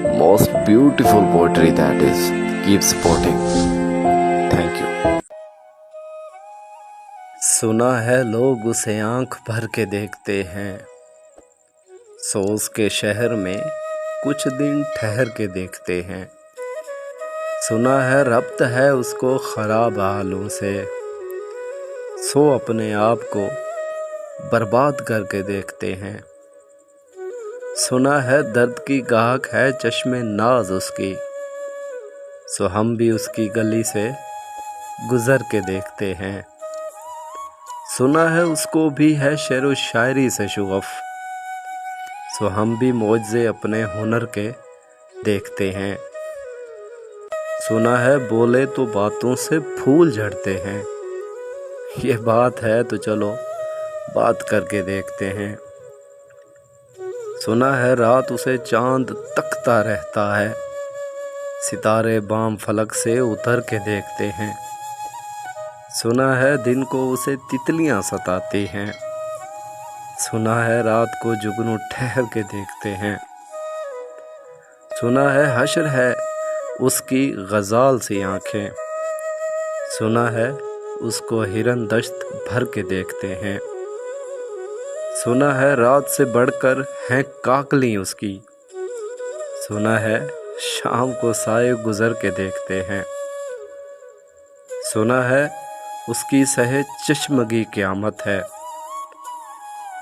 most beautiful poetry that is. Keep supporting. Thank you. सुना है लोग उसे आंख भर के देखते हैं, सो उसके शहर में कुछ दिन ठहर के देखते हैं। सुना है रब्त है उसको ख़राब हालों से, सो अपने आप को बर्बाद करके देखते हैं। सुना है दर्द की गाहक है चश्मे नाज उसकी, सो हम भी उसकी गली से गुज़र के देखते हैं। सुना है उसको भी है शेर व शायरी से शुगफ, सो हम भी मौजे अपने हुनर के देखते हैं। सुना है बोले तो बातों से फूल झड़ते हैं, ये बात है तो चलो बात करके देखते हैं। सुना है रात उसे चांद तकता रहता है, सितारे बाम फलक से उतर के देखते हैं। सुना है दिन को उसे तितलियां सताती हैं, सुना है रात को जुगनू ठहर के देखते हैं। सुना है हश्र है उसकी गज़ाल सी आँखें, सुना है उसको हिरन दश्त भर के देखते हैं। सुना है रात से बढ़कर हैं काकली उसकी, सुना है शाम को साए गुजर के देखते हैं। सुना है उसकी सहे चश्मगी क़यामत है,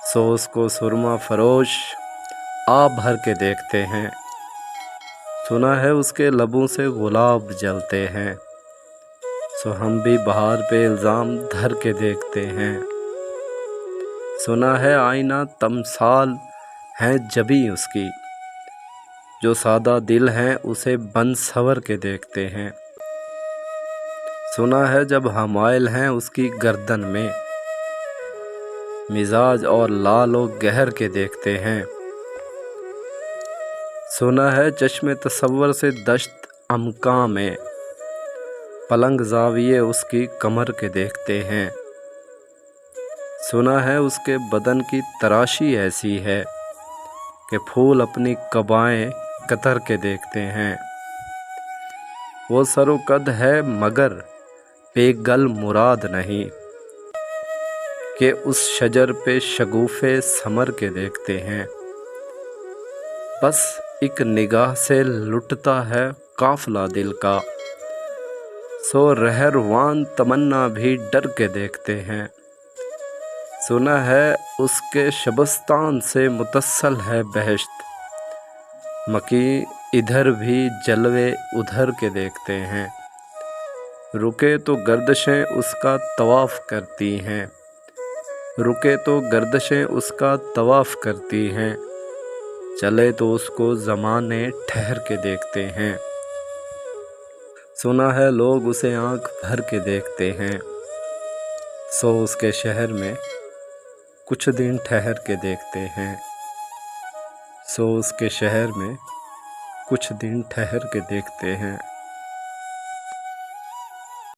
सो उसको सुरमा फरोश आ भर के देखते हैं। सुना है उसके लबों से गुलाब जलते हैं, सो हम भी बहार पे इल्ज़ाम धर के देखते हैं। सुना है आईना तमसाल है जबी उसकी, जो सादा दिल हैं उसे बन सवर के देखते हैं। सुना है जब हमायल हैं उसकी गर्दन में, मिजाज और लालो गहर के देखते हैं। सुना है चश्मे तसव्वुर से दश्त अमका में, पलंग ज़ाविये उसकी कमर के देखते हैं। सुना है उसके बदन की तराशी ऐसी है कि फूल अपनी कबाएं कतर के देखते हैं। वो सरो कद है मगर बेगल मुराद नहीं, कि उस शजर पे शगुफ़े समर के देखते हैं। बस एक निगाह से लुटता है काफ़िला दिल का, सो रहरवान तमन्ना भी डर के देखते हैं। सुना है उसके शबस्तान से मुतस्सल है बहश्त, मकी इधर भी जलवे उधर के देखते हैं। रुके तो गर्दशें उसका तवाफ़ करती हैं, रुके तो गर्दशें उसका तवाफ़ करती हैं, चले तो उसको ज़माने ठहर के देखते हैं। सुना है लोग उसे आंख भर के देखते हैं, सो उसके शहर में कुछ दिन ठहर के देखते हैं, सो उसके शहर में कुछ दिन ठहर के देखते हैं।